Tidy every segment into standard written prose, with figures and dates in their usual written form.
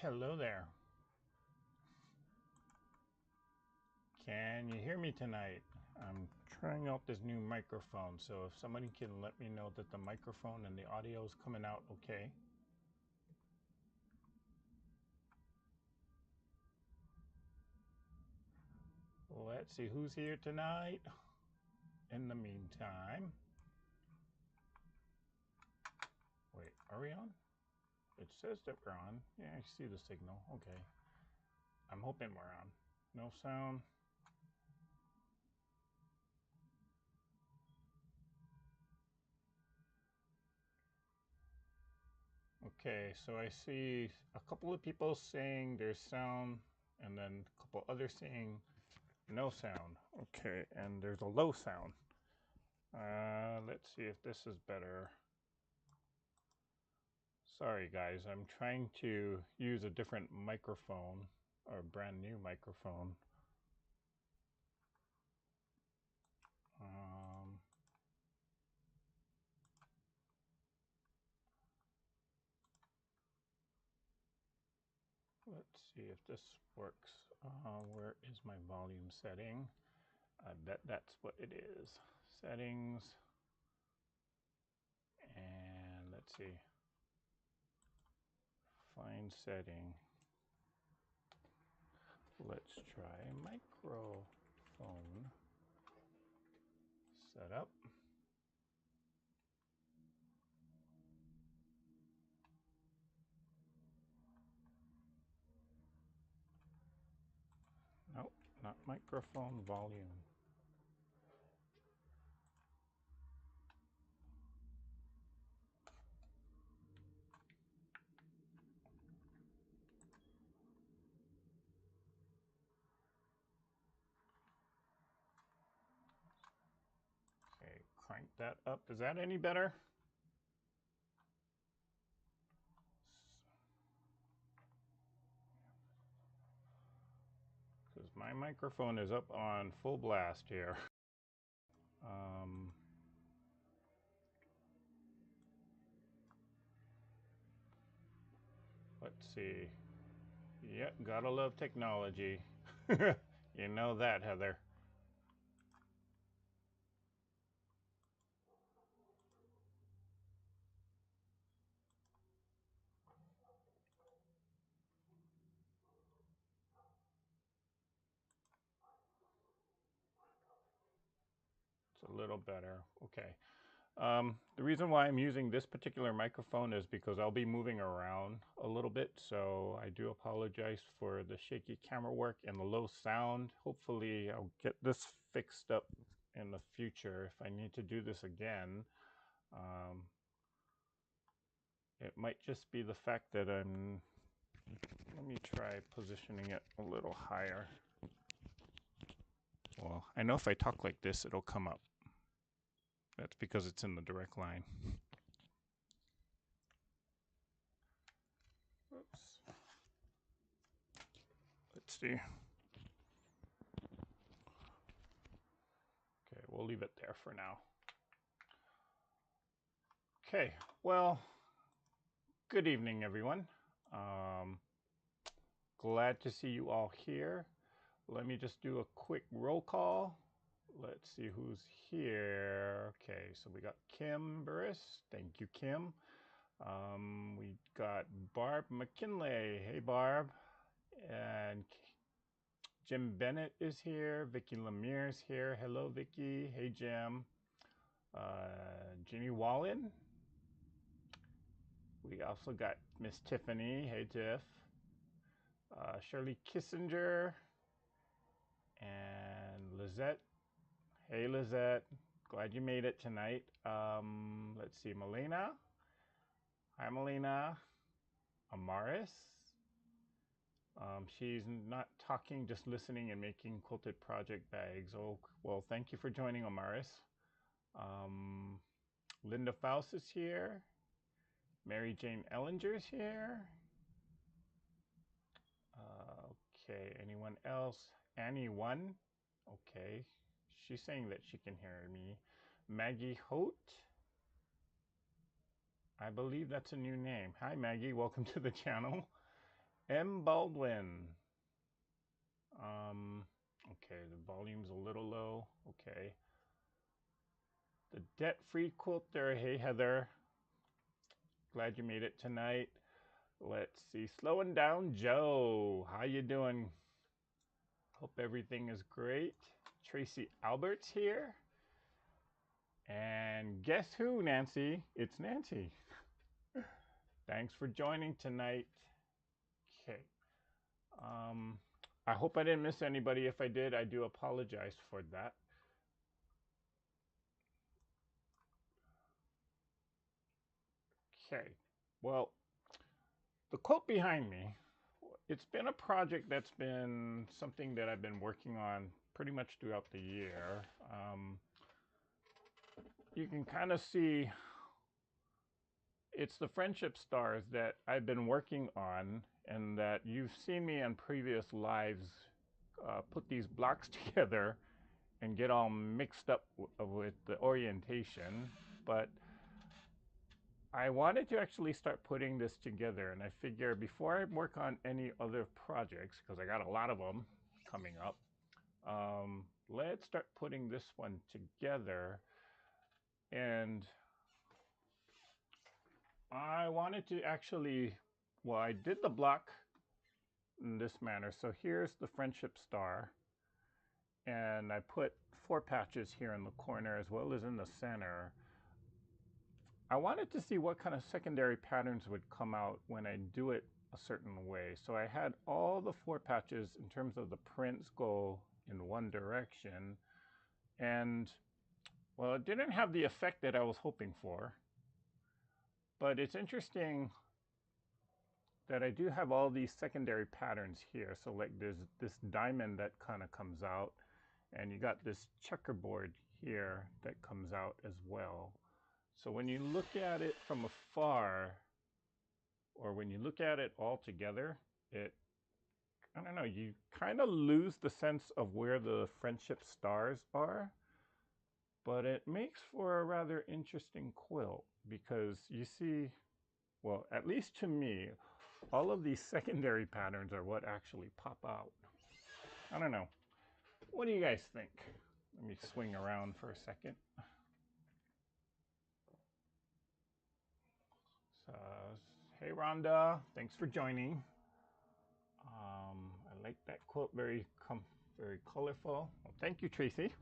Hello there. Can you hear me tonight? I'm trying out this new microphone, so if somebody can let me know that the microphone and the audio is coming out okay. Let's see who's here tonight. In the meantime, wait, are we on? It says that we're on. Yeah, I see the signal. Okay. I'm hoping we're on. No sound. Okay, so I see a couple of people saying there's sound, and then a couple others saying no sound. Okay, and there's a low sound. Let's see if this is better. Sorry guys, I'm trying to use a different microphone, or a brand new microphone. Let's see if this works. Where is my volume setting? I bet that's what it is. Settings. And let's see. Find setting. Let's try microphone. Set up. Nope, not microphone volume. Okay, crank that up. Is that any better? Because my microphone is up on full blast here. Let's see. Yeah, gotta love technology. You know that, Heather. It's a little better. Okay. The reason why I'm using this particular microphone is because I'll be moving around a little bit, so I do apologize for the shaky camera work and the low sound. Hopefully I'll get this fixed up in the future if I need to do this again. It might just be the fact that let me try positioning it a little higher. Well, I know if I talk like this, it'll come up. That's because it's in the direct line. Oops. Let's see. Okay, we'll leave it there for now. Okay, well, good evening, everyone. Glad to see you all here. Let me just do a quick roll call. Let's see who's here. Okay, so we got Kim Burris. Thank you, Kim. We got Barb McKinley. Hey, Barb. And Jim Bennett is here. Vicky Lemire is here. Hello, Vicky. Hey, Jim. Ginny Wallen. We also got Miss Tiffany. Hey, Tiff. Shirley Kissinger. And Lizette. Hey, Lizette. Glad you made it tonight. Let's see. Melina. Hi, Melina. Amaris. She's not talking, just listening and making quilted project bags. Oh, well, thank you for joining, Amaris. Linda Faust is here. Mary Jane Ellinger's here. Okay, anyone else? Annie One. Okay, she's saying that she can hear me. Maggie Hote. I believe that's a new name. Hi, Maggie. Welcome to the channel. M. Baldwin. Okay, the volume's a little low. Okay. The debt-free quilter. Hey, Heather. Glad you made it tonight. Let's see. Slowing down, Joe. How you doing? Hope everything is great. Tracy Albert's here. And guess who, Nancy? It's Nancy. Thanks for joining tonight. Okay. I hope I didn't miss anybody. If I did, I do apologize for that. Okay. Well, the quilt behind me, it's been a project that's been something that I've been working on pretty much throughout the year. You can kind of see it's the friendship stars that I've been working on, and that you've seen me on previous lives put these blocks together and get all mixed up with the orientation. But I wanted to actually start putting this together, and I figure before I work on any other projects, because I got a lot of them coming up, let's start putting this one together. And I wanted to actually, well, I did the block in this manner. So here's the friendship star, and I put 4 patches here in the corner as well as in the center. I wanted to see what kind of secondary patterns would come out when I do it a certain way. So I had all the 4 patches in terms of the prints go in one direction, and well, it didn't have the effect that I was hoping for. But it's interesting that I do have all these secondary patterns here. So like there's this diamond that kind of comes out, and you got this checkerboard here that comes out as well. So when you look at it from afar, or when you look at it all together, I don't know, you kind of lose the sense of where the friendship stars are, but it makes for a rather interesting quilt because you see, well, at least to me, all of these secondary patterns are what actually pop out. I don't know. What do you guys think? Let me swing around for a second. So, hey Rhonda, thanks for joining. I like that quilt, very colorful. Well, thank you, Tracy.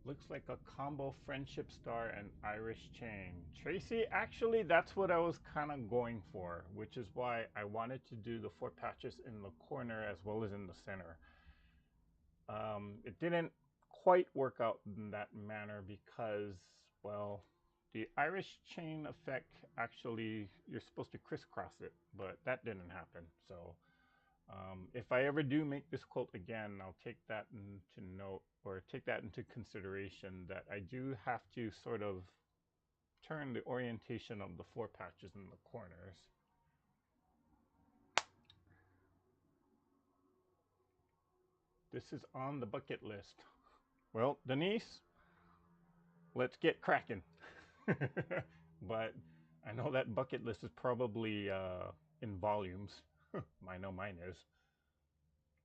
Looks like a combo friendship star and Irish chain. Tracy, actually, that's what I was kind of going for, which is why I wanted to do the 4 patches in the corner as well as in the center. It didn't quite work out in that manner because, well, the Irish chain effect, actually, you're supposed to crisscross it, but that didn't happen. So if I ever do make this quilt again, I'll take that into note, or take that into consideration, that I do have to sort of turn the orientation of the 4 patches in the corners. This is on the bucket list. Well, Denise, let's get cracking. But I know that bucket list is probably in volumes. I know mine is.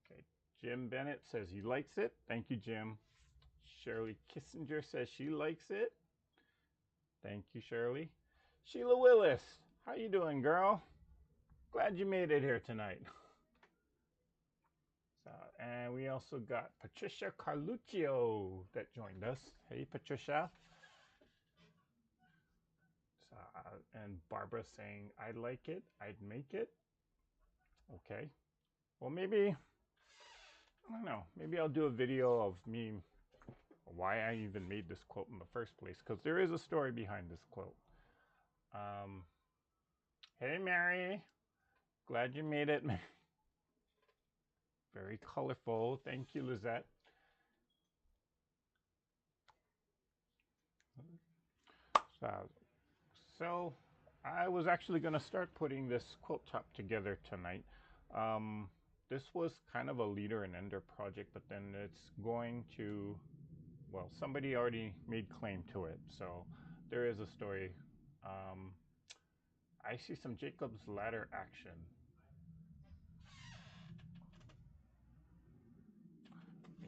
Okay, Jim Bennett says he likes it. Thank you, Jim. Shirley Kissinger says she likes it. Thank you, Shirley. Sheila Willis, how you doing, girl? Glad you made it here tonight. And we also got Patricia Carluccio that joined us. Hey, Patricia. And Barbara saying, I like it, I'd make it. Okay. Well, maybe, I don't know, maybe I'll do a video of me, why I even made this quilt in the first place, because there is a story behind this quilt. Hey, Mary. Glad you made it. Very colorful. Thank you, Lizette. So I was actually going to start putting this quilt top together tonight. This was kind of a leader and ender project, but then it's going to, well, somebody already made claim to it. So there is a story. I see some Jacob's ladder action.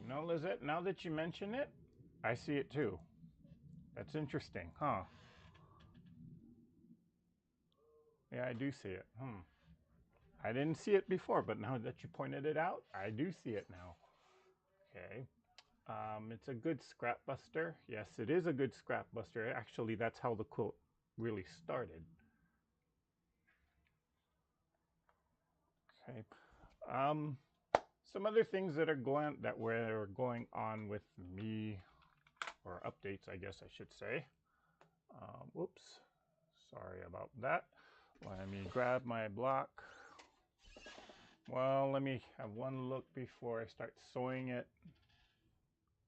You know, Lizette, now that you mention it, I see it too. That's interesting, huh? Yeah, I do see it. I didn't see it before, but now that you pointed it out, I do see it now. Okay. It's a good scrap buster. Yes, it is a good scrap buster. Actually, that's how the quilt really started. Okay. Some other things that were going on with me, or updates, I guess I should say. Whoops. Sorry about that. Let me grab my block. Well, let me have one look before I start sewing it,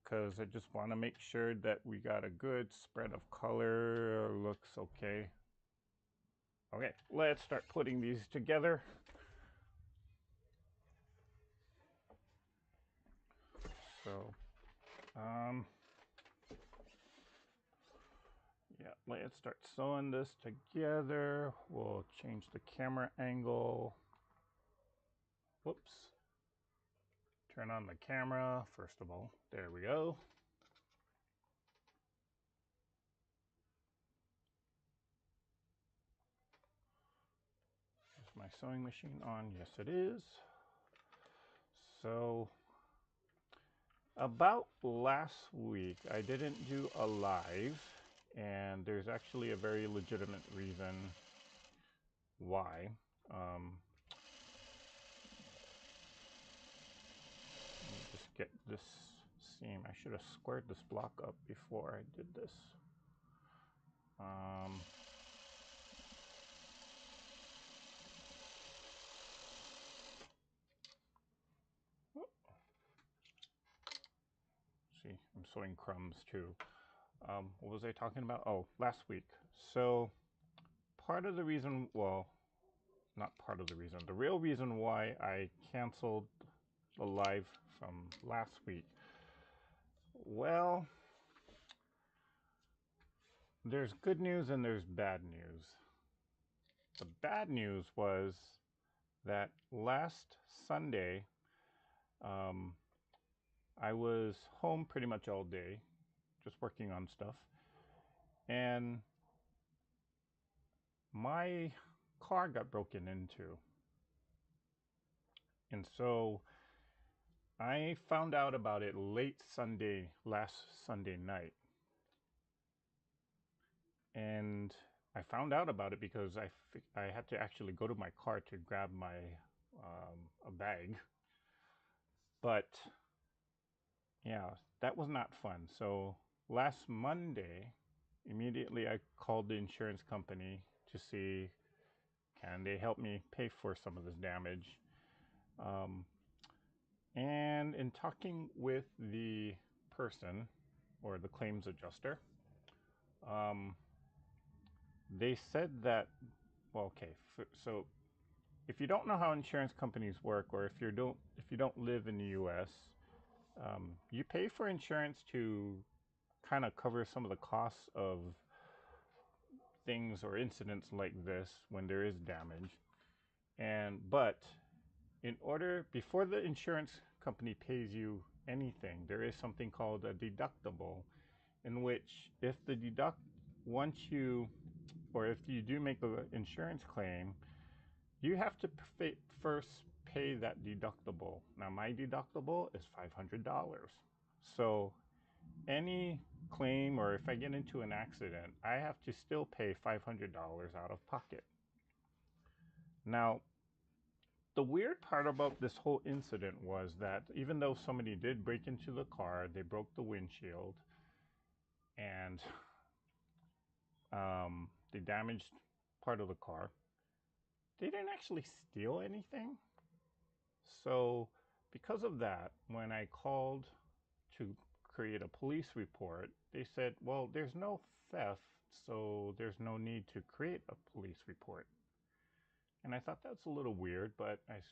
because I just want to make sure that we got a good spread of color. Looks okay. Okay, let's start putting these together. So, yeah, let's start sewing this together. We'll change the camera angle. Whoops. Turn on the camera, first of all. There we go. Is my sewing machine on? Yes, it is. So, about last week, I didn't do a live, and there's actually a very legitimate reason why. Let me just get this seam. I should have squared this block up before I did this. See, I'm sewing crumbs too. What was I talking about? Oh, last week. So part of the reason, well, not part of the reason, the real reason why I canceled the live from last week, well, there's good news and there's bad news. The bad news was that last Sunday, I was home pretty much all day, just working on stuff, and my car got broken into. And so I found out about it last Sunday night. And I found out about it because I had to actually go to my car to grab a bag. But yeah, that was not fun. So last Monday, immediately I called the insurance company to see, can they help me pay for some of this damage. And in talking with the person, or the claims adjuster, they said that, well, okay, so if you don't know how insurance companies work, or if you don't live in the U.S., you pay for insurance to kind of cover some of the costs of things or incidents like this when there is damage. But before the insurance company pays you anything, there is something called a deductible, in which if you do make an insurance claim, you have to first pay that deductible. Now, my deductible is $500. So any claim, or if I get into an accident, I have to still pay $500 out of pocket. Now, the weird part about this whole incident was that even though somebody did break into the car, they broke the windshield, and they damaged part of the car, they didn't actually steal anything. So because of that, when I called to create a police report, they said, well, there's no theft, so there's no need to create a police report. And I thought that's a little weird, but I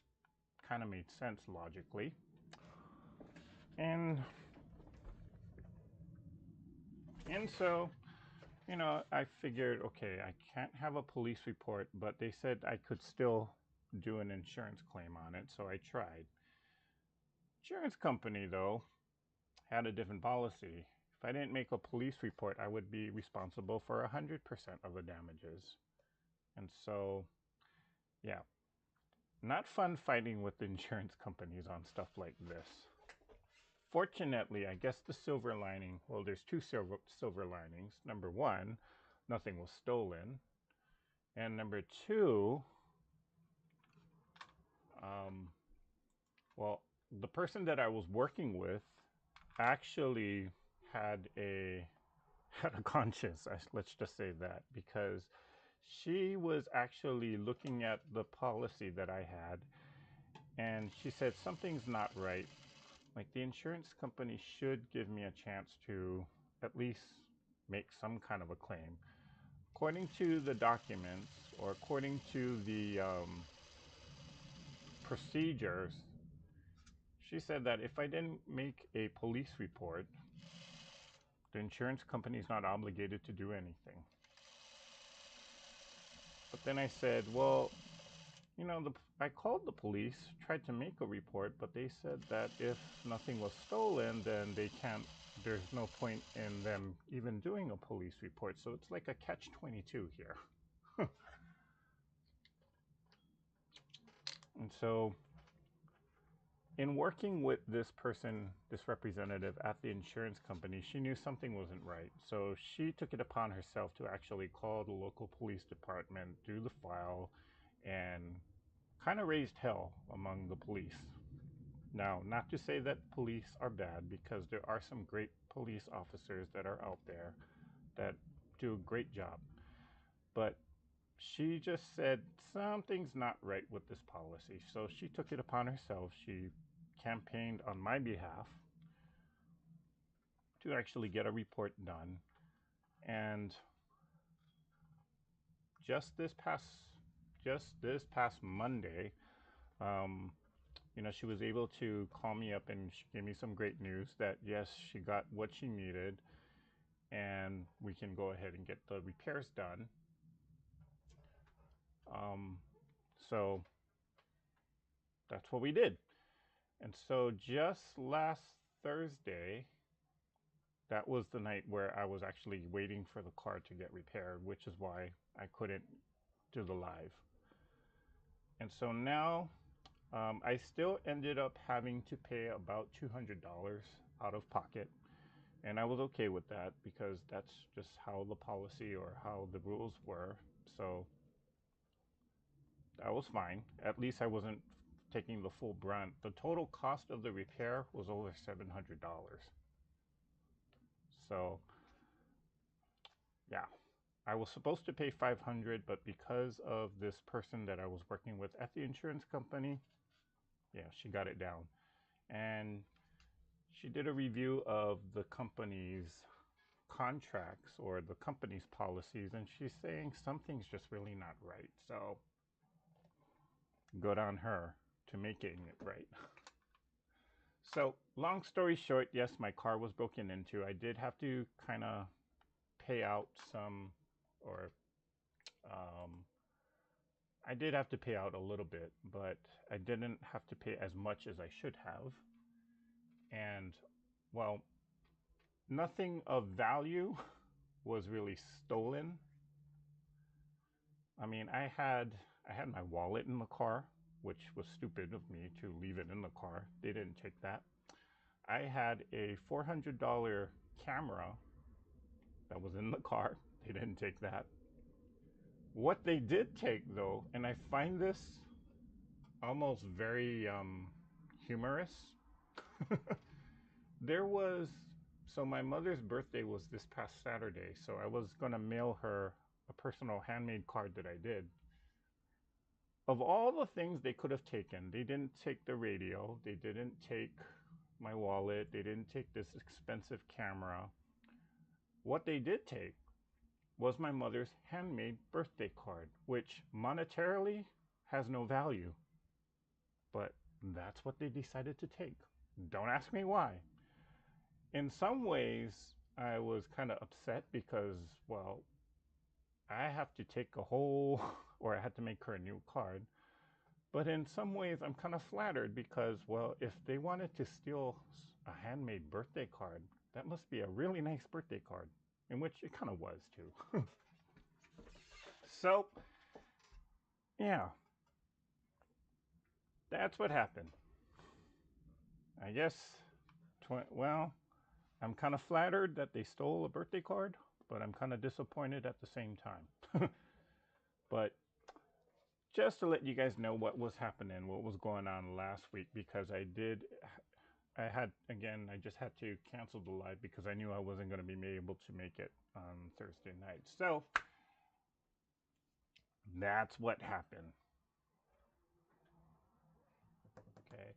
kind of made sense logically. And so, I figured, okay, I can't have a police report, but they said I could still do an insurance claim on it, so I tried. Insurance company, though, had a different policy. If I didn't make a police report, I would be responsible for 100% of the damages. And so, yeah, not fun fighting with insurance companies on stuff like this. Fortunately, I guess the silver lining, well, there's two silver linings. Number one, nothing was stolen. And number two, well, the person that I was working with actually had a had a conscience. Let's just say that, because she was actually looking at the policy that I had, and she said something's not right. Like, the insurance company should give me a chance to at least make some kind of a claim. According to the documents, or according to the procedures, she said that if I didn't make a police report, the insurance company is not obligated to do anything. But then I said, well, I called the police, tried to make a report, but they said that if nothing was stolen, then they can't, there's no point in them even doing a police report. So it's like a catch-22 here. And so in working with this person, this representative at the insurance company, she knew something wasn't right. So she took it upon herself to actually call the local police department, do the file, and kind of raised hell among the police. Now, not to say that police are bad, because there are some great police officers that are out there that do a great job. But she just said something's not right with this policy. So she took it upon herself. She campaigned on my behalf to actually get a report done. And just this past Monday, she was able to call me up, and she gave me some great news that yes, she got what she needed, and we can go ahead and get the repairs done. So that's what we did. And so just last Thursday, that was the night where I was actually waiting for the car to get repaired, which is why I couldn't do the live. And so now I still ended up having to pay about $200 out of pocket. And I was okay with that, because that's just how the policy or how the rules were. So that was fine. At least I wasn't taking the full brunt. The total cost of the repair was over $700. So yeah, I was supposed to pay $500, but because of this person that I was working with at the insurance company, yeah, she got it down. And she did a review of the company's contracts or the company's policies, and she's saying something's just really not right. So good on her to making it right. So long story short, yes, my car was broken into. I did have to kind of pay out some, or I did have to pay out a little bit, but I didn't have to pay as much as I should have. And well, nothing of value was really stolen. I mean, I had my wallet in the car, which was stupid of me to leave it in the car. They didn't take that. I had a $400 camera that was in the car. They didn't take that. What they did take, though, and I find this almost very humorous. There was, so my mother's birthday was this past Saturday, so I was going to mail her a personal handmade card that I did. Of all the things they could have taken, they didn't take the radio, they didn't take my wallet, they didn't take this expensive camera. What they did take was my mother's handmade birthday card, which monetarily has no value. But that's what they decided to take. Don't ask me why. In some ways, I was kind of upset because, well, I have to take a whole, or I had to make her a new card. But in some ways, I'm kind of flattered because, well, if they wanted to steal a handmade birthday card. That must be a really nice birthday card, in which it kind of was too. So, yeah, that's what happened. I guess, well, I'm kind of flattered that they stole a birthday card, but I'm kind of disappointed at the same time. But just to let you guys know what was happening, what was going on last week, because I just had to cancel the live because I knew I wasn't going to be able to make it on Thursday night. So that's what happened. Okay.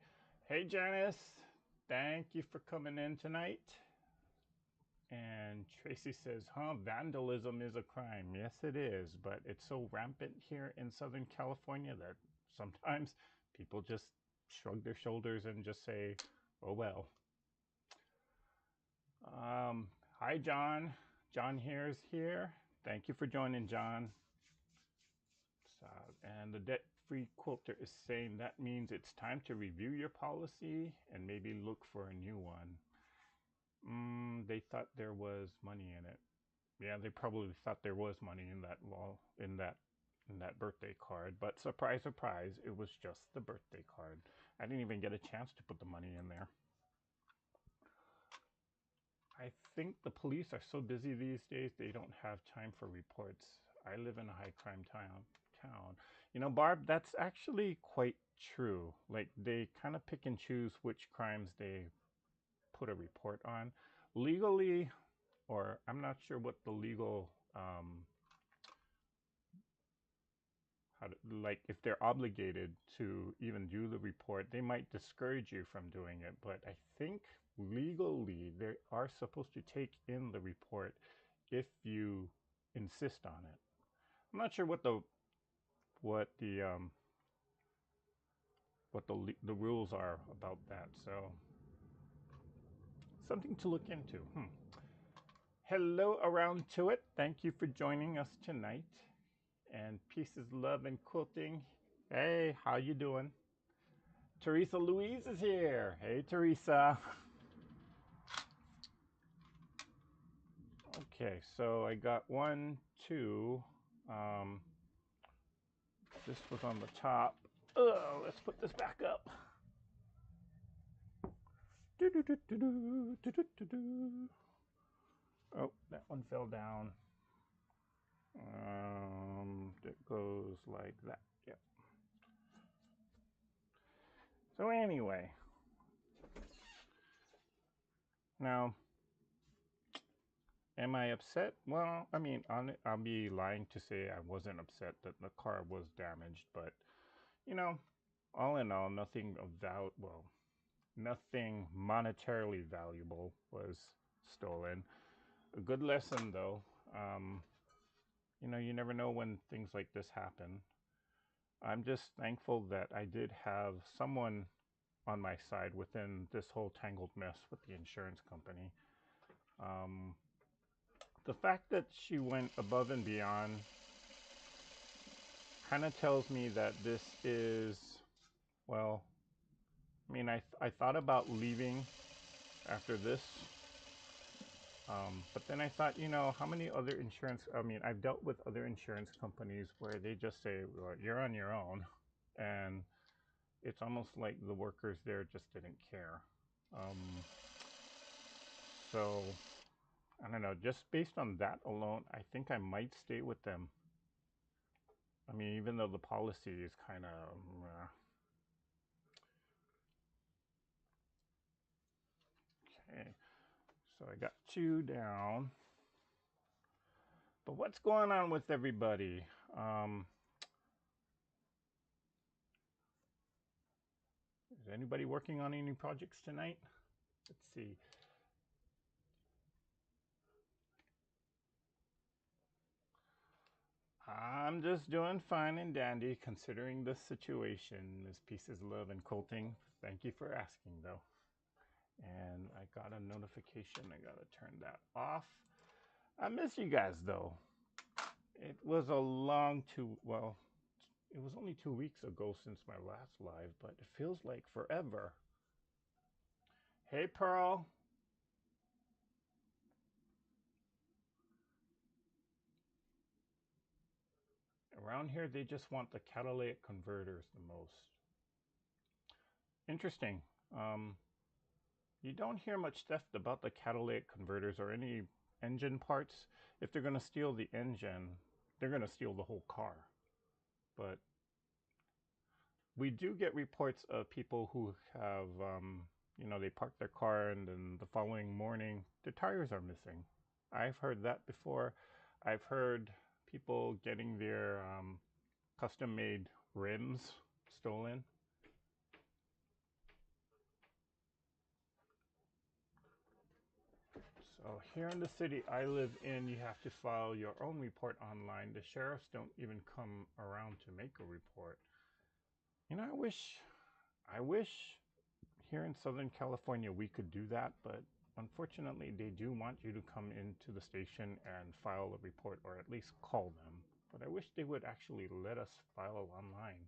Hey, Janice. Thank you for coming in tonight. And Tracy says, vandalism is a crime. Yes, it is, but it's so rampant here in Southern California that sometimes people just shrug their shoulders and just say, oh, well. Hi, John. John here is here. Thank you for joining, John. So, and the debt-free quilter is saying that means it's time to review your policy and maybe look for a new one. They thought there was money in it. Yeah, they probably thought there was money in that in that birthday card. But surprise, surprise, it was just the birthday card. I didn't even get a chance to put the money in there. I think the police are so busy these days they don't have time for reports. I live in a high crime town. You know, Barb, that's actually quite true. Like they kind of pick and choose which crimes they put a report on. Legally, or I'm not sure what the legal like if they're obligated to even do the report, they might discourage you from doing it. But I think legally they are supposed to take in the report if you insist on it. I'm not sure what the the rules are about that. So something to look into. Hello around to it. Thank you for joining us tonight. And pieces, love, and quilting. Hey, how you doing? Teresa Louise is here. Hey, Teresa. Okay, so I got 1, 2. This was on the top. Oh, let's put this back up. Oh, that one fell down. It goes like that. Yep. So anyway, now, am I upset? Well, I mean, I'll be lying to say I wasn't upset that the car was damaged, but you know, all in all, nothing nothing monetarily valuable was stolen. A good lesson, though. You know, you never know when things like this happen. I'm just thankful that I did have someone on my side within this whole tangled mess with the insurance company. The fact that she went above and beyond kind of tells me that this is, well, I mean, I thought about leaving after this, but then I thought, you know, how many other I mean, I've dealt with other insurance companies where they just say, well, you're on your own. And it's almost like the workers there just didn't care. So, I don't know, just based on that alone, I think I might stay with them. I mean, even though the policy is kind of, okay, so I got 2 down. But what's going on with everybody? Is anybody working on any projects tonight? Let's see. I'm just doing fine and dandy considering the situation. This piece is love and quilting. Thank you for asking, though. And I got a notification. I got to turn that off. I miss you guys, though. It was a long it was only 2 weeks ago since my last live, but it feels like forever. Hey, Pearl. Around here, they just want the catalytic converters the most. Interesting. Um, you don't hear much stuff about the catalytic converters or any engine parts. If they're going to steal the engine, they're going to steal the whole car. But we do get reports of people who have, they park their car and then the following morning the tires are missing. I've heard that before. I've heard people getting their custom made rims stolen. So here in the city I live in, you have to file your own report online. The sheriffs don't even come around to make a report. I wish here in Southern California we could do that, but unfortunately they do want you to come into the station and file a report or at least call them. But I wish they would actually let us file online.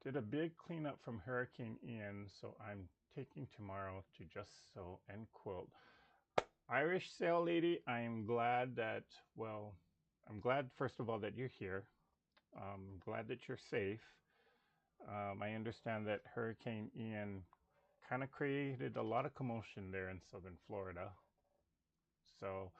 Did a big cleanup from Hurricane Ian, so I'm taking tomorrow to just sew and quilt. Irish Sail Lady, I'm glad that, I'm glad first of all that you're here. I'm glad that you're safe. I understand that Hurricane Ian kind of created a lot of commotion there in southern Florida. So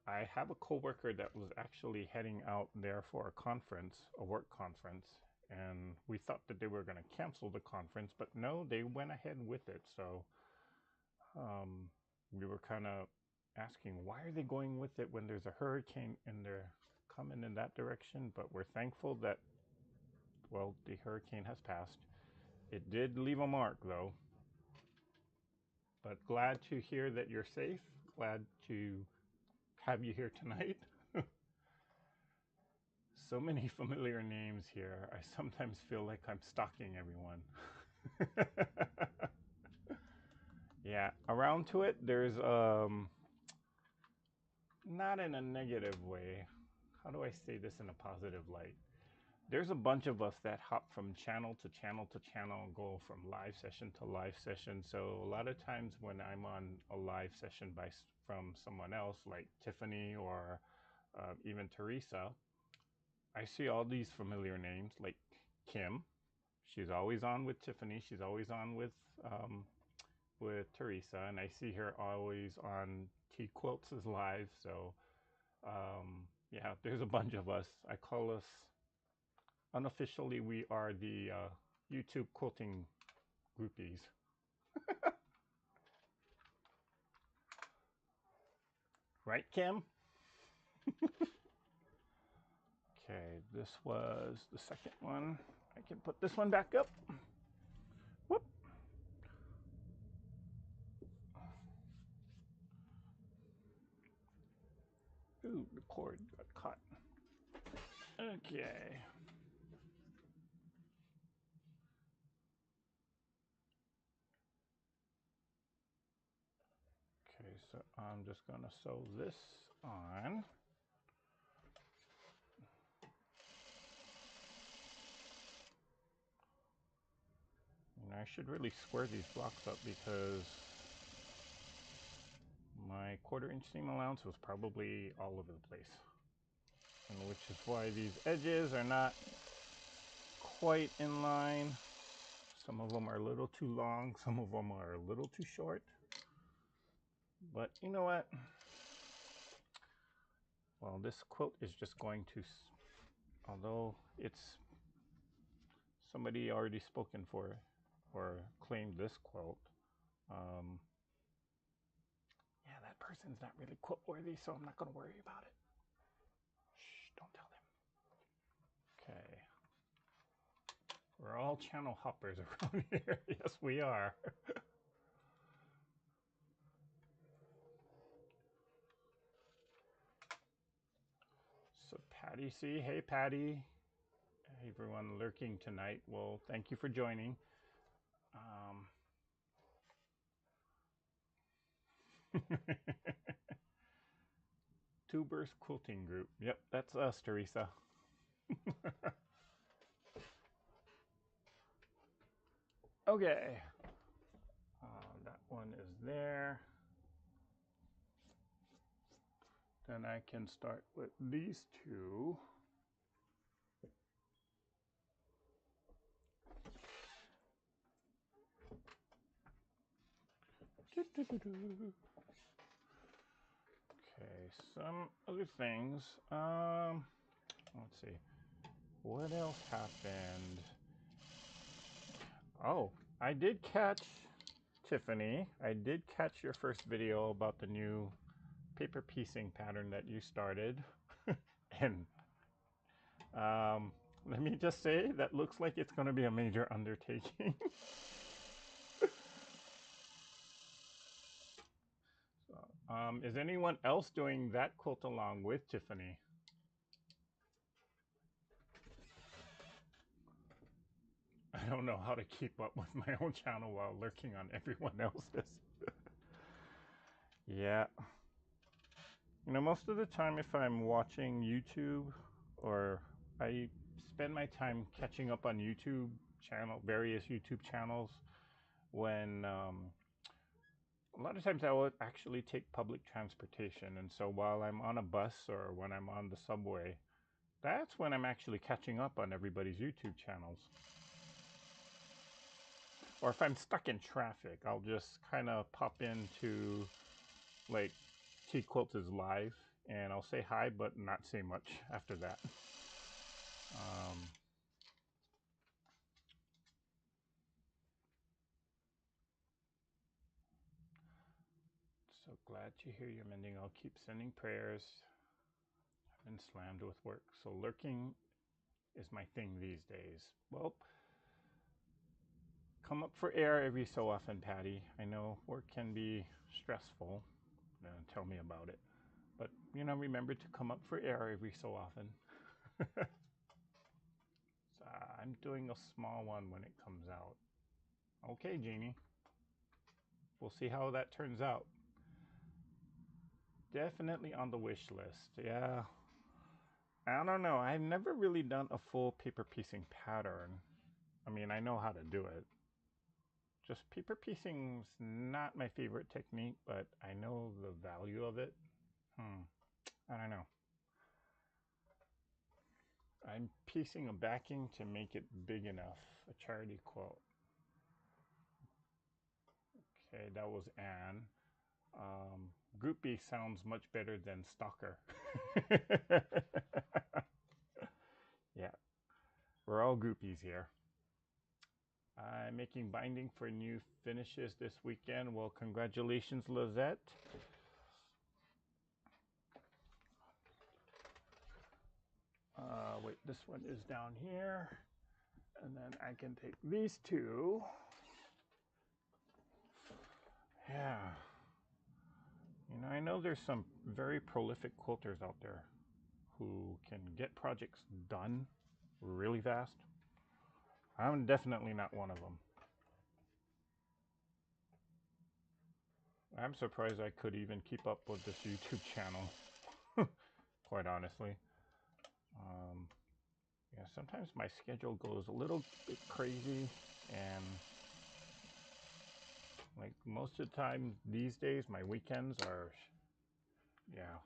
I have a coworker that was actually heading out there for a conference, a work conference, and we thought that they were going to cancel the conference, but no, they went ahead with it. So we were kind of asking, why are they going with it when there's a hurricane and they're coming in that direction? But we're thankful that, well, the hurricane has passed. It did leave a mark, though. But glad to hear that you're safe. Glad to have you here tonight. So many familiar names here. I sometimes feel like I'm stalking everyone. Yeah, around to it, there's not in a negative way. How do I say this in a positive light? There's a bunch of us that hop from channel to channel to channel and go from live session to live session. So a lot of times when I'm on a live session from someone else like Tiffany or even Teresa, I see all these familiar names like Kim. She's always on with Tiffany. She's always on with Teresa, and I see her always on T Quilts is live. So yeah, there's a bunch of us. I call us unofficially. We are the YouTube quilting groupies. Right, Kim? Okay, this was the second one. I can put this one back up. Whoop. Ooh, the cord got caught. Okay. Okay, so I'm just gonna sew this on. And I should really square these blocks up because my 1/4 inch seam allowance was probably all over the place. And which is why these edges are not quite in line. Some of them are a little too long, some of them are a little too short. But you know what? Well, this quilt is just going to, although it's somebody already spoken for or claimed this quilt, yeah, that person's not really quilt worthy, so I'm not going to worry about it. Shh, don't tell them. Okay. We're all channel hoppers around here. Yes, we are. So Patty C, hey Patty. Everyone lurking tonight, well, thank you for joining. Tubers Quilting Group. Yep, that's us, Teresa. Okay. That one is there. Then I can start with these two. Okay, some other things. Let's see. What else happened? Oh, I did catch, Tiffany, I did catch your first video about the new paper piecing pattern that you started. And let me just say, that looks like it's going to be a major undertaking. So, is anyone else doing that quilt along with Tiffany? I don't know how to keep up with my own channel while lurking on everyone else's. Yeah. You know, most of the time if I'm watching YouTube, or I spend my time catching up on YouTube various YouTube channels, when a lot of times I will actually take public transportation, and so while I'm on a bus or when I'm on the subway, that's when I'm actually catching up on everybody's YouTube channels. Or if I'm stuck in traffic, I'll just kind of pop into like Quilt is live, and I'll say hi but not say much after that. So glad to hear you're mending. I'll keep sending prayers. I've been slammed with work, so lurking is my thing these days. Well, come up for air every so often, Patty. I know work can be stressful. Tell me about it. But, you know, remember to come up for air every so often. So, I'm doing a small one when it comes out. Okay, Jeannie. We'll see how that turns out. Definitely on the wish list. Yeah. I don't know. I've never really done a full paper piecing pattern. I mean, I know how to do it. Just paper piecing's not my favorite technique, but I know the value of it. I don't know. I'm piecing a backing to make it big enough. A charity quilt. Okay, that was Anne. Groupie sounds much better than stalker. Yeah, we're all groupies here. I'm making binding for new finishes this weekend. Well, congratulations, Lizette. Wait, this one is down here. And then I can take these two. Yeah. You know, I know there's some very prolific quilters out there who can get projects done really fast. I'm definitely not one of them. I'm surprised I could even keep up with this YouTube channel, quite honestly. Yeah, sometimes my schedule goes a little bit crazy, and like most of the time these days, my weekends are, yeah.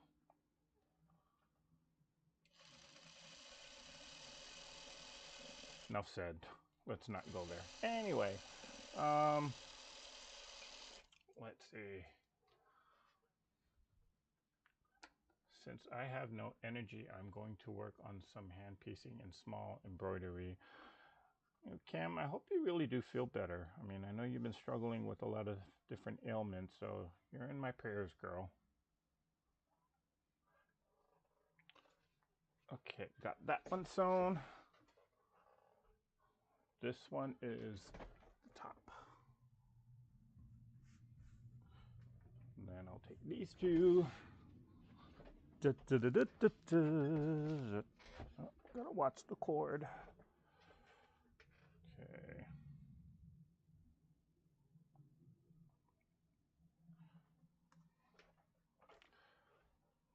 Enough said. Let's not go there. Anyway, let's see. Since I have no energy, I'm going to work on some hand piecing and small embroidery. Kim, I hope you really do feel better. I mean, I know you've been struggling with a lot of different ailments, so you're in my prayers, girl. Okay, got that one sewn. This one is the top. And then I'll take these two. Oh, gotta watch the cord. Okay.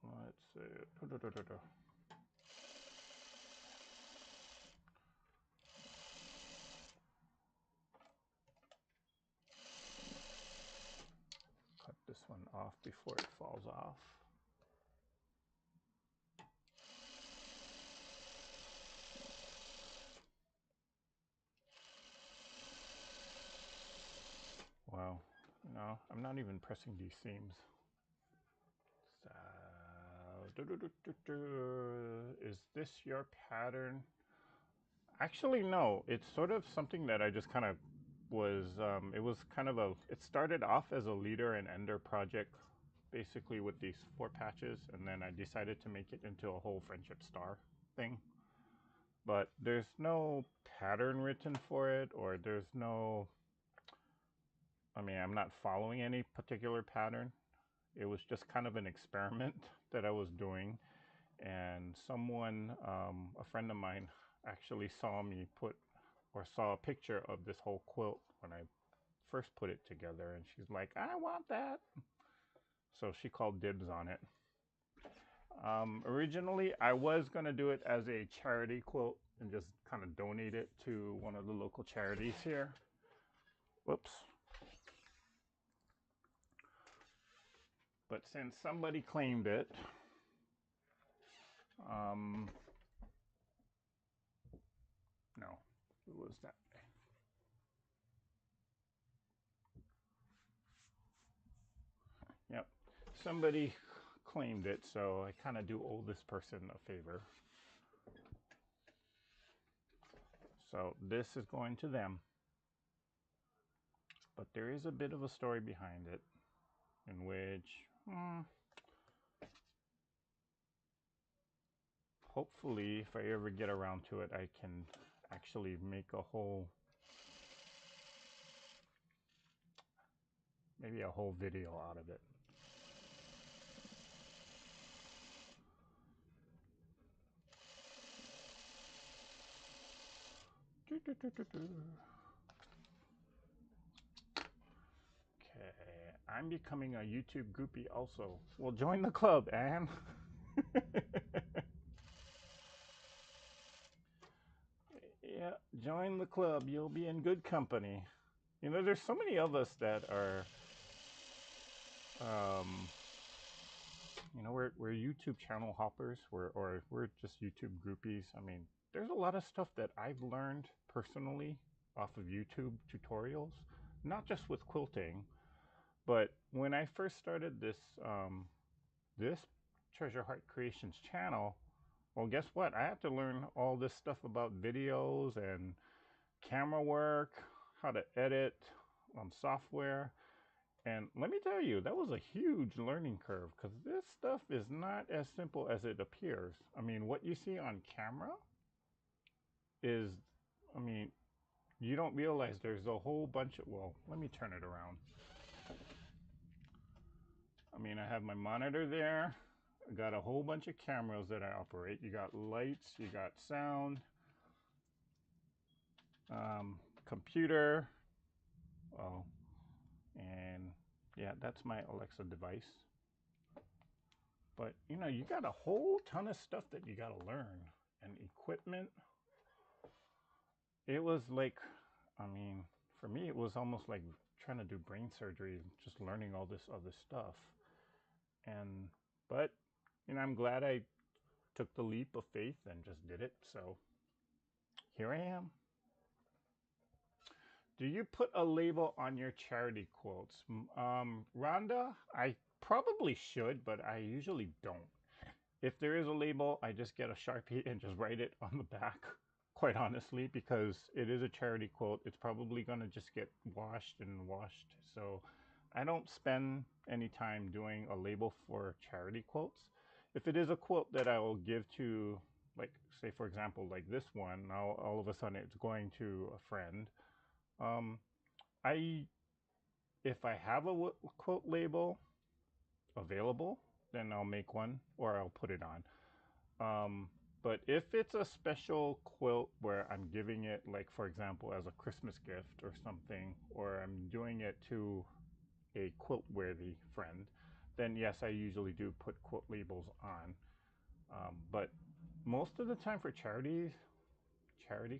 Let's see. one off before it falls off. Wow, no, I'm not even pressing these seams. So, is this your pattern? Actually, no. It's sort of something that I just kind of was, it was kind of it started off as a leader and ender project, basically with these 4 patches, and then I decided to make it into a whole friendship star thing. But there's no pattern written for it, or there's no, I'm not following any particular pattern. It was just kind of an experiment that I was doing, and someone, a friend of mine, actually saw me saw a picture of this whole quilt when I first put it together, and she's like, I want that. So she called dibs on it. Originally, I was going to do it as a charity quilt and just kind of donate it to one of the local charities here. Whoops. But since somebody claimed it, no, it was that way. Yep, somebody claimed it, so I kind of do owe this person a favor. So this is going to them. But there is a bit of a story behind it, in which hopefully, if I ever get around to it, I can actually make maybe a whole video out of it. Okay, I'm becoming a YouTube groupie also. Well, join the club, Anne. Yeah, join the club. You'll be in good company. You know, there's so many of us that are, we're YouTube channel hoppers, or we're just YouTube groupies. I mean, there's a lot of stuff that I've learned personally off of YouTube tutorials, not just with quilting, but when I first started this Treasure Heart Creations channel, well, guess what? I had to learn all this stuff about videos and camera work, how to edit software. And let me tell you, that was a huge learning curve, because this stuff is not as simple as it appears. I mean, what you see on camera is, you don't realize there's a whole bunch of, well, let me turn it around. I have my monitor there. I got a whole bunch of cameras that I operate. You got lights, you got sound, computer. Oh, and yeah, that's my Alexa device. But you got a whole ton of stuff that you got to learn, and equipment. It was like, for me, it was almost like trying to do brain surgery, just learning all this other stuff. But I'm glad I took the leap of faith and just did it. So here I am. Do you put a label on your charity quilts? Rhonda, I probably should, but I usually don't. If there is a label, I just get a Sharpie and just write it on the back, quite honestly, because it is a charity quilt. It's probably going to just get washed and washed. So I don't spend any time doing a label for charity quilts. If it is a quilt that I will give to, like, say, for example, like this one, now all of a sudden it's going to a friend. If I have a quilt label available, then I'll make one or I'll put it on. But if it's a special quilt where I'm giving it, like, for example, as a Christmas gift or something, or I'm doing it to a quilt-worthy friend, then yes, I usually do put quilt labels on. But most of the time for charity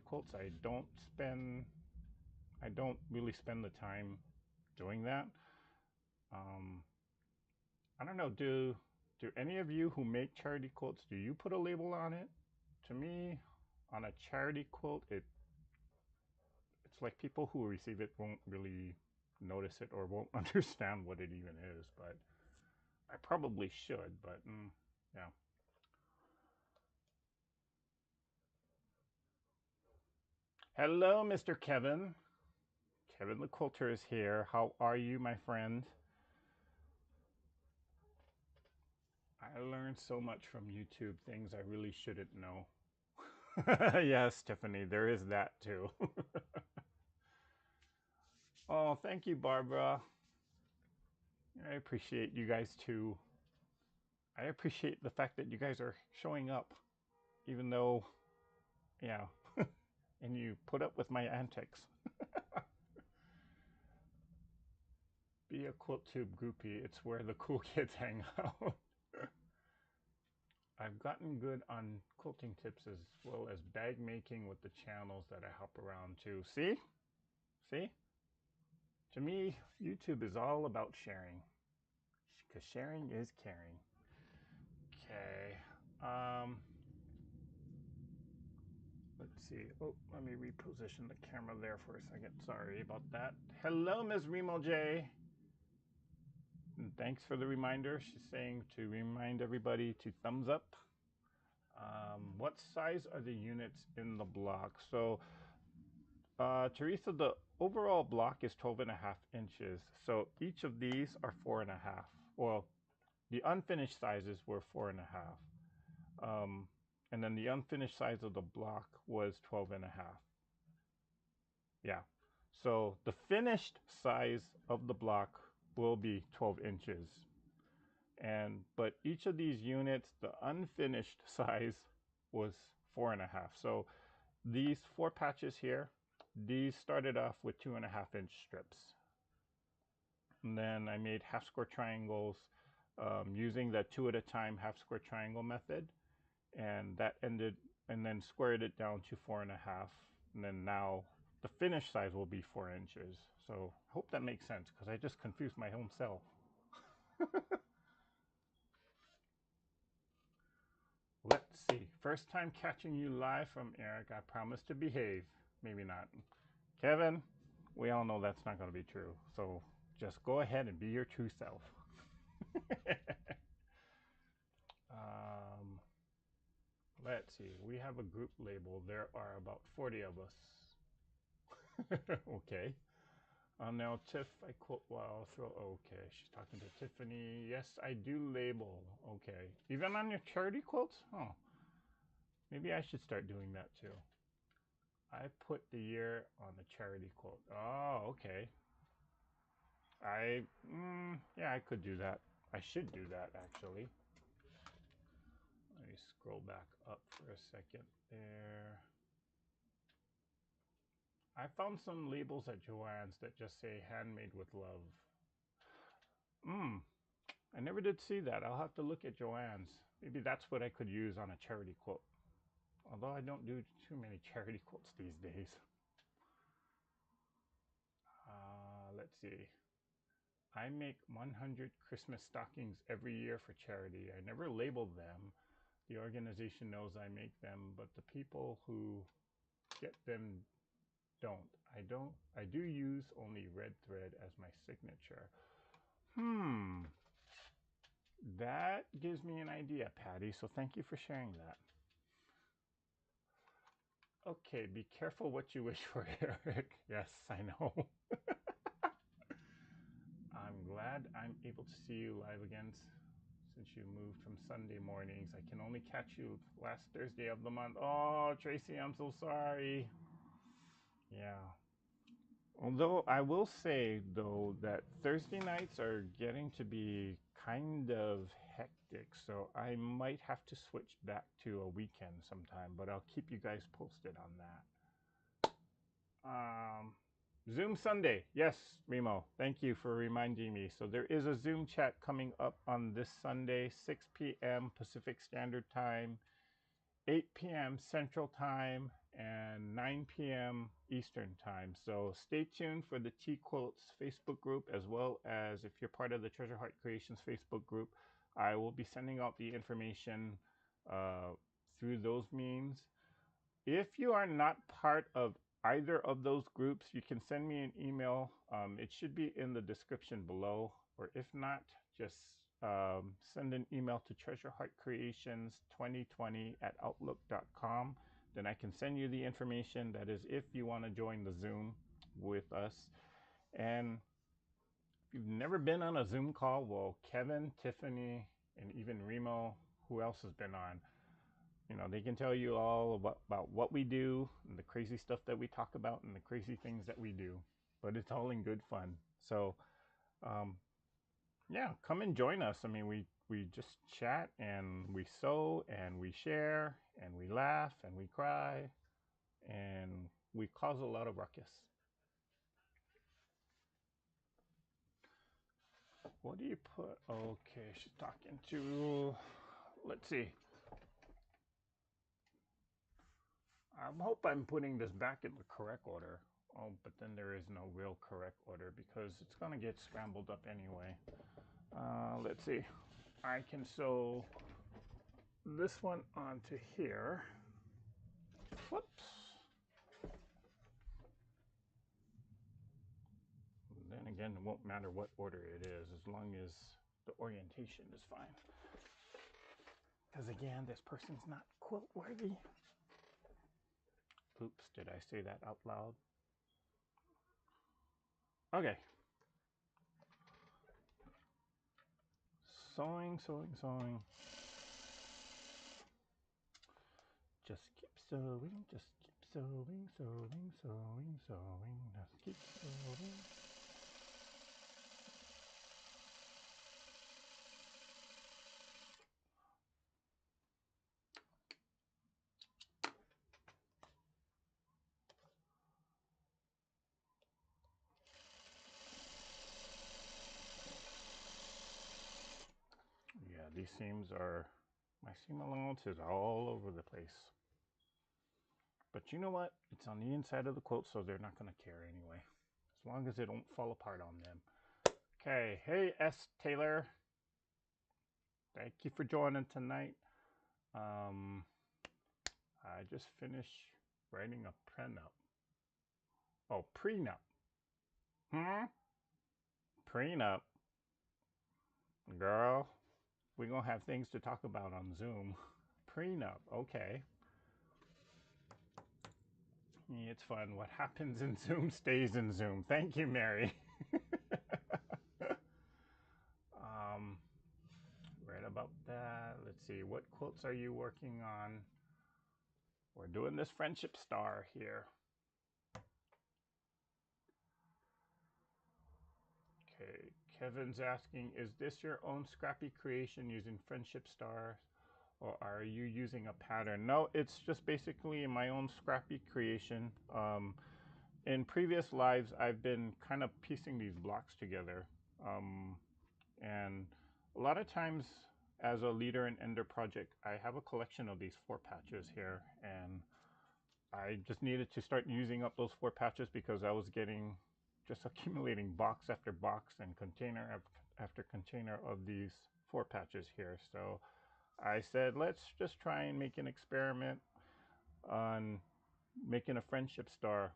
quilts, I don't really spend the time doing that. I don't know, do any of you who make charity quilts, do you put a label on it? To me, on a charity quilt, it's like people who receive it won't really notice it or won't understand what it even is, but I probably should, but yeah. Hello, Mr. Kevin. Kevin the Quilter is here. How are you, my friend? I learned so much from YouTube, things I really shouldn't know. Yes, Tiffany, there is that too. Oh, thank you, Barbara. I appreciate you guys too. I appreciate the fact that you guys are showing up, even though, yeah, and you put up with my antics. Be a QuiltTube groupie. It's where the cool kids hang out. I've gotten good on quilting tips as well as bag making with the channels that I hop around to. See? See? To me, YouTube is all about sharing. Because sharing is caring. Okay. Let's see. Oh, let me reposition the camera there for a second. Sorry about that. Hello, Ms. Remo J. And thanks for the reminder. She's saying to remind everybody to thumbs up. What size are the units in the block? So, Teresa, the overall block is 12.5 inches. So each of these are 4.5. Well, the unfinished sizes were 4.5. And then the unfinished size of the block was 12.5. Yeah. So the finished size of the block will be 12 inches. But each of these units, the unfinished size was 4.5. So these 4 patches here, these started off with 2.5-inch strips. And then I made half square triangles using the 2 at a time half square triangle method. And that ended, and then squared it down to 4.5. And then now the finished size will be 4 inches. So I hope that makes sense because I just confused my own self. Let's see. First time catching you live from Eric. I promise to behave. Maybe not. Kevin, we all know that's not going to be true. So just go ahead and be your true self. Let's see. We have a group label. There are about 40 of us. Okay. Now, Tiff, I quote while throw. Okay, she's talking to Tiffany. Yes, I do label. Okay. Even on your charity quotes? Oh. Maybe I should start doing that too. I put the year on the charity quote. Oh, okay. Yeah, I could do that. I should do that actually. Let me scroll back up for a second there. I found some labels at Joann's that just say handmade with love. I never did see that. I'll have to look at Joann's. Maybe that's what I could use on a charity quote. Although I don't do too many charity quotes these days. Let's see. I make 100 Christmas stockings every year for charity. I never label them. The organization knows I make them, but the people who get them don't. I do use only red thread as my signature. That gives me an idea, Patty, so thank you for sharing that. Okay, be careful what you wish for, Eric. Yes, I know. I'm glad I'm able to see you live again since you moved from Sunday mornings. I can only catch you last Thursday of the month. Oh, Tracy, I'm so sorry. Yeah. Although I will say, though, that Thursday nights are getting to be kind of hectic, so I might have to switch back to a weekend sometime, but I'll keep you guys posted on that. Zoom Sunday. Yes, Remo, thank you for reminding me. So there is a Zoom chat coming up on this Sunday, 6 p.m. Pacific Standard Time. 8 p.m. Central Time and 9 p.m. Eastern Time. So stay tuned for the T Quilts Facebook group, as well as if you're part of the Treasure Heart Creations Facebook group. I will be sending out the information uh, through those means. If you are not part of either of those groups, you can send me an email. It should be in the description below, or if not, just send an email to treasureheartcreations2020@outlook.com. Then I can send you the information. That is, if you want to join the Zoom with us. And if you've never been on a Zoom call, well, Kevin, Tiffany, and even Remo, who else has been on? You know, they can tell you all about what we do and the crazy stuff that we talk about and the crazy things that we do. But it's all in good fun. So, um, yeah, come and join us. I mean, we just chat and we sew and we share and we laugh and we cry and we cause a lot of ruckus. What do you put? Okay, she's talking to, let's see. I hope I'm putting this back in the correct order. Oh, but then there is no real correct order because it's going to get scrambled up anyway. Let's see. I can sew this one onto here. Whoops. Then again, it won't matter what order it is as long as the orientation is fine. Because again, this person's not quilt worthy. Oops, did I say that out loud? Okay. Sewing, sewing, sewing. Just keep sewing, just keep sewing, sewing, sewing, sewing, just keep sewing. Yeah, these seams are, my seam allowance is all over the place. But you know what? It's on the inside of the quilt, so they're not going to care anyway. As long as it don't fall apart on them. Okay, hey S. Taylor. Thank you for joining tonight. I just finished writing a prenup. Oh, prenup. Prenup. Girl, we're going to have things to talk about on Zoom. Prenup, okay. It's fun. What happens in Zoom stays in Zoom. Thank you, Mary. Right about that. Let's see. What quilts are you working on? We're doing this friendship star here. Okay. Kevin's asking, is this your own scrappy creation using friendship star? Or are you using a pattern? No, it's just basically my own scrappy creation. In previous lives, I've been kind of piecing these blocks together. And a lot of times as a leader in Ender Project, I have a collection of these 4 patches here. And I just needed to start using up those 4 patches because I was getting, just accumulating box after box and container after container of these 4 patches here. So I said, let's just try and make an experiment on making a friendship star.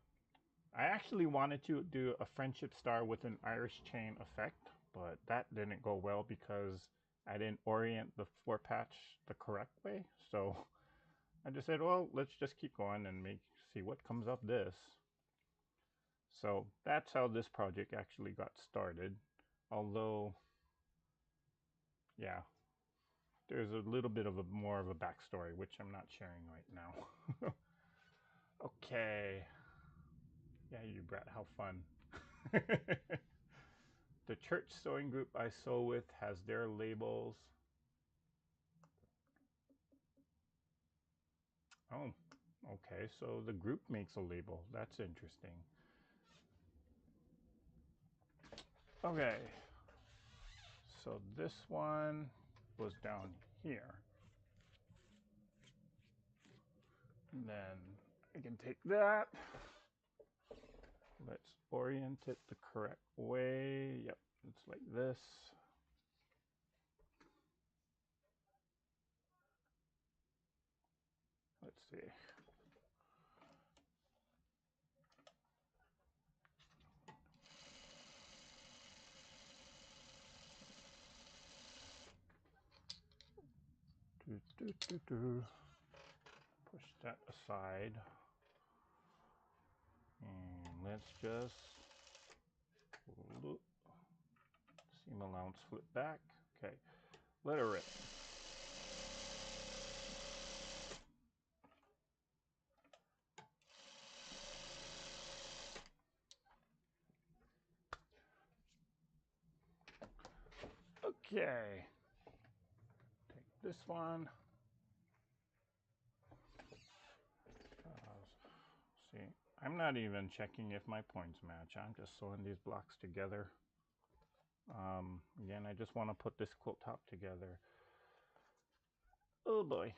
I actually wanted to do a friendship star with an Irish chain effect, but that didn't go well because I didn't orient the 4 patch the correct way. So I just said, well, let's just keep going and see what comes of this. So that's how this project actually got started. Although, yeah, there's a little bit of more of a backstory, which I'm not sharing right now. Okay. Yeah, you brat, how fun. The church sewing group I sew with has their labels. Oh, okay, so the group makes a label. That's interesting. Okay, so this one was down here. And then I can take that. Let's orient it the correct way. Yep, it's like this. Let's see. Push that aside. And let's just loop. Seam allowance flip back. Okay, let her rip. Okay, take this one. See, I'm not even checking if my points match. I'm just sewing these blocks together. Again, I just want to put this quilt top together. Oh boy.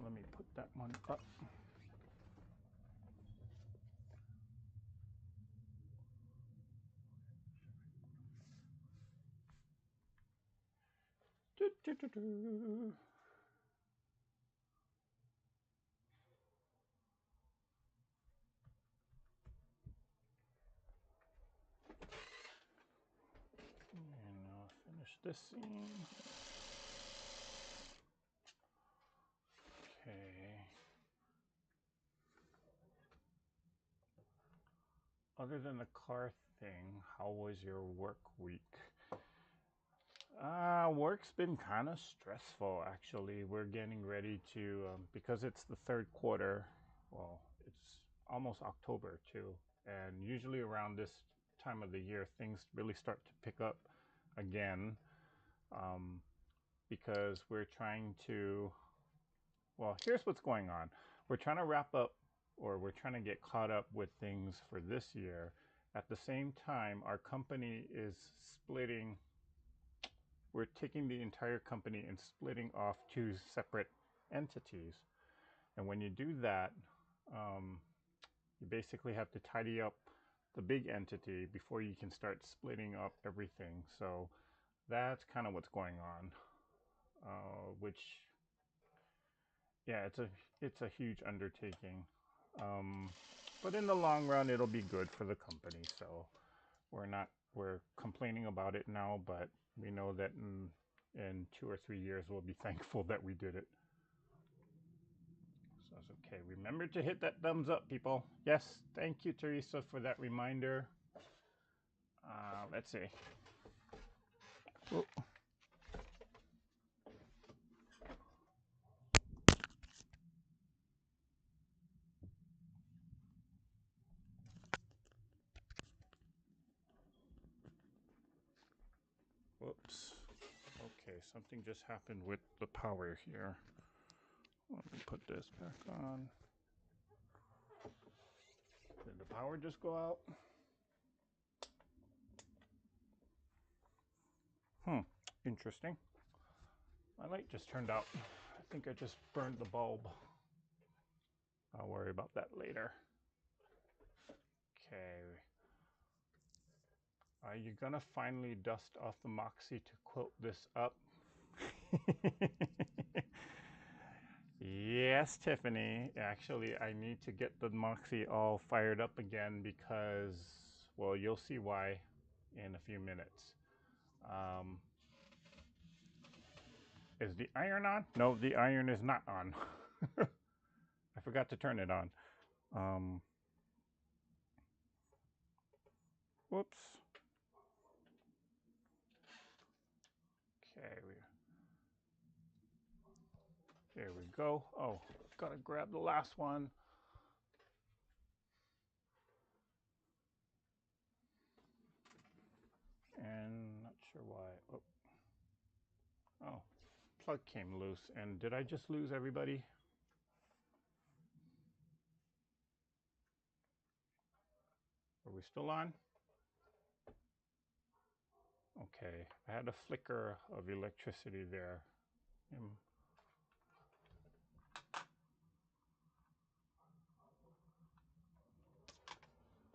Let me put that one up. And I'll finish this seam. Okay. Other than the car thing, how was your work week? Work's been kind of stressful, actually. We're getting ready to, because it's the third quarter, well, it's almost October too. And usually around this time of the year, things really start to pick up again, because we're trying to, well, here's what's going on. We're trying to wrap up, or we're trying to get caught up with things for this year. At the same time, our company is splitting. We're taking the entire company and splitting off two separate entities. And when you do that, you basically have to tidy up the big entity before you can start splitting up everything. So that's kind of what's going on, which, yeah, it's a huge undertaking. But in the long run, it'll be good for the company. So we're complaining about it now, but we know that in 2 or 3 years, we'll be thankful that we did it. So it's okay. Remember to hit that thumbs up, people. Yes, thank you, Teresa, for that reminder. Let's see. Oh. Whoops. Okay, something just happened with the power here. Let me put this back on. Did the power just go out? Interesting. My light just turned out. I think I just burned the bulb. I'll worry about that later. Okay. Are you gonna finally dust off the Moxie to quilt this up? Yes, Tiffany. Actually, I need to get the Moxie all fired up again because, well, you'll see why in a few minutes. Is the iron on? No, the iron is not on. I forgot to turn it on. Whoops. Okay, there we go. Oh, gotta grab the last one. And not sure why. Oh, plug came loose. And did I just lose everybody? Are we still on? Okay, I had a flicker of electricity there.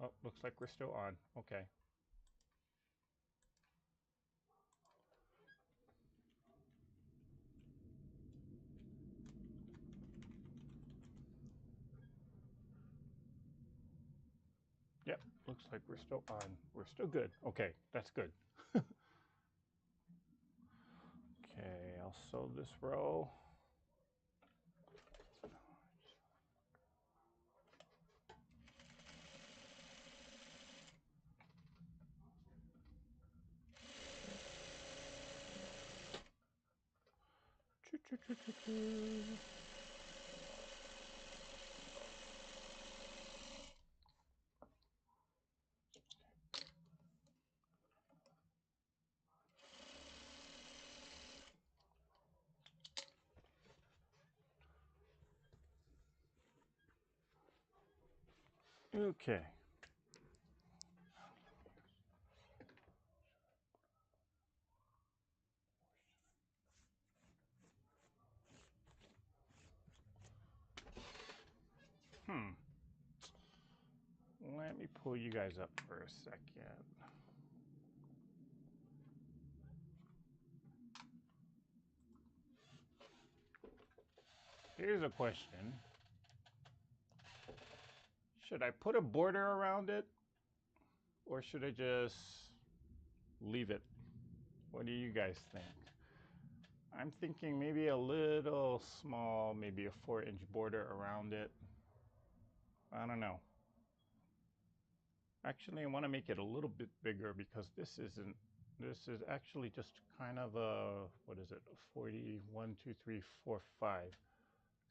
Oh, looks like we're still on. Okay. Yep, looks like we're still on. We're still good. Okay, that's good. Okay, I'll sew this row. Okay. Let me pull you guys up for a second. Here's a question. Should I put a border around it, or should I just leave it? What do you guys think? I'm thinking maybe a little small, maybe a 4-inch border around it. I don't know. Actually, I want to make it a little bit bigger because this is actually just kind of a, what is it, a 40, 1, 2, 3, 4, 5,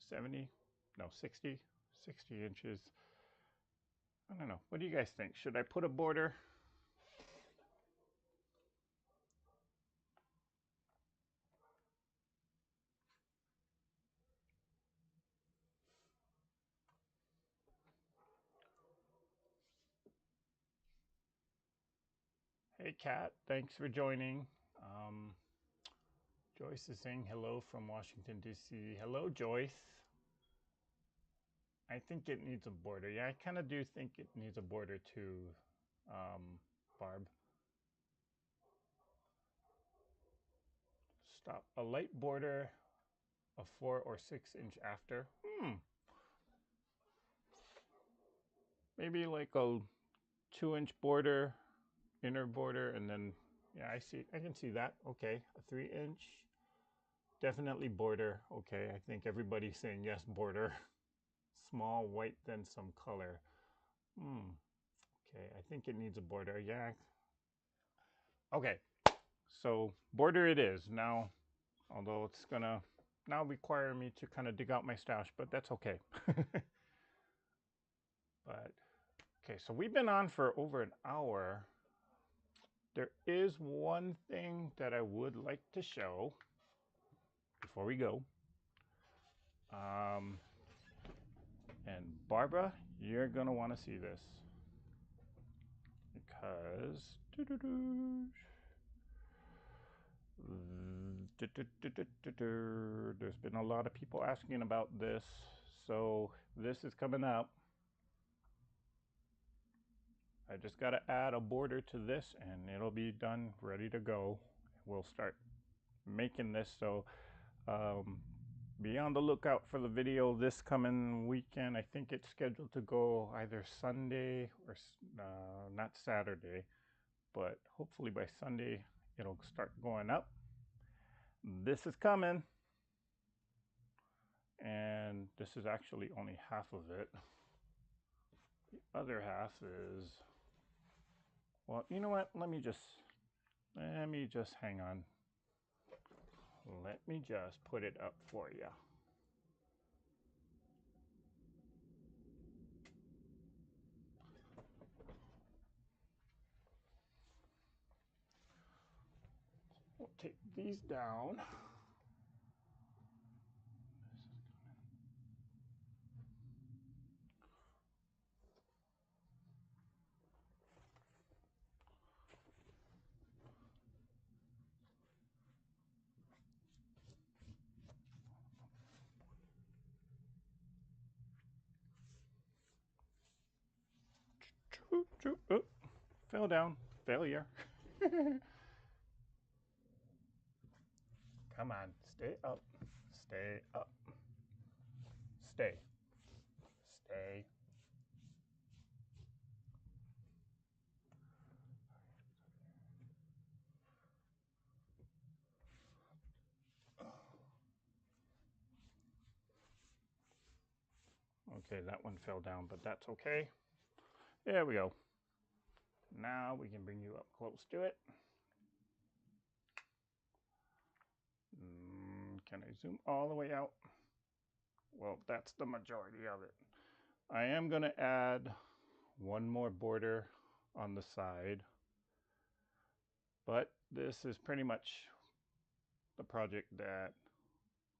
70, no, 60 inches. I don't know. What do you guys think? Should I put a border? Hey, Kat, thanks for joining. Joyce is saying hello from Washington, D.C. Hello, Joyce. I think it needs a border. Yeah, I kind of do think it needs a border too, Barb. Stop. A light border, a 4 or 6 inch after. Maybe like a 2-inch border, inner border, and then, yeah, I can see that. Okay, a 3-inch. Definitely border. Okay, I think everybody's saying yes, border. Small, white, then some color. Okay, I think it needs a border. Yeah. Okay, so border it is. Now, although it's gonna now require me to kind of dig out my stash, but that's okay. But, okay, so we've been on for over an hour. There is one thing that I would like to show before we go. And Barbara, you're gonna want to see this because there's been a lot of people asking about this, so this is coming up. I just got to add a border to this and it'll be done, ready to go. We'll start making this, so be on the lookout for the video this coming weekend. I think it's scheduled to go either Sunday or not Saturday, but hopefully by Sunday it'll start going up. This is coming, and this is actually only half of it. The other half is, well, you know what? Let me just hang on. Let me just put it up for you. We'll take these down. Oh, fell down. Failure. Come on, stay up. Stay up. Stay. Stay. Okay, that one fell down, but that's okay. There we go. Now we can bring you up close to it. Can I zoom all the way out? Well, that's the majority of it. I am going to add one more border on the side, but this is pretty much the project that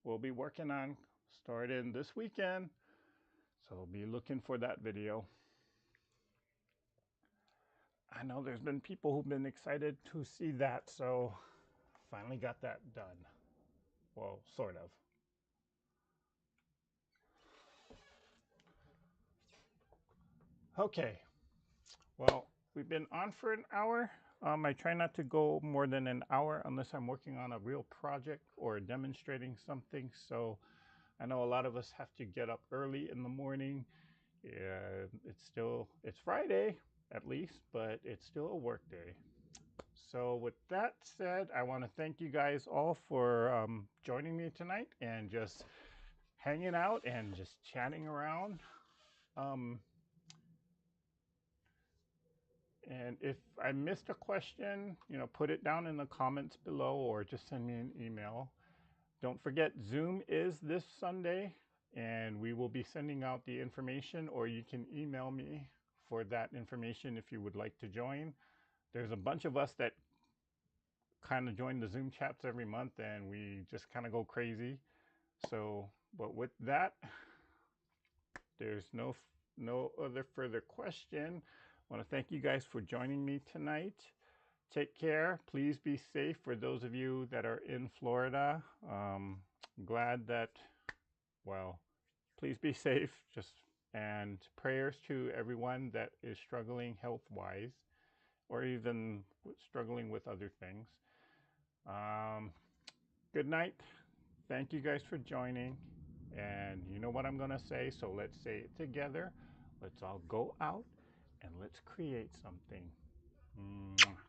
we'll be working on starting this weekend. So be looking for that video. I know there's been people who've been excited to see that, so finally got that done. Well, sort of. Okay, well, we've been on for an hour. I try not to go more than an hour unless I'm working on a real project or demonstrating something. So I know a lot of us have to get up early in the morning. Yeah, it's Friday at least, but it's still a work day. So with that said, I want to thank you guys all for joining me tonight and just hanging out and just chatting around. And if I missed a question, put it down in the comments below or just send me an email. Don't forget, Zoom is this Sunday, and we will be sending out the information, or you can email me for that information if you would like to join. There's a bunch of us that kind of join the Zoom chats every month, and we just kind of go crazy. So, but with that, there's no other further question. I want to thank you guys for joining me tonight. Take care. Please be safe for those of you that are in Florida. Glad that, well, please be safe. And prayers to everyone that is struggling health-wise or even struggling with other things. Good night. Thank you guys for joining. And you know what I'm going to say, so let's say it together. Let's all go out and let's create something. Mwah.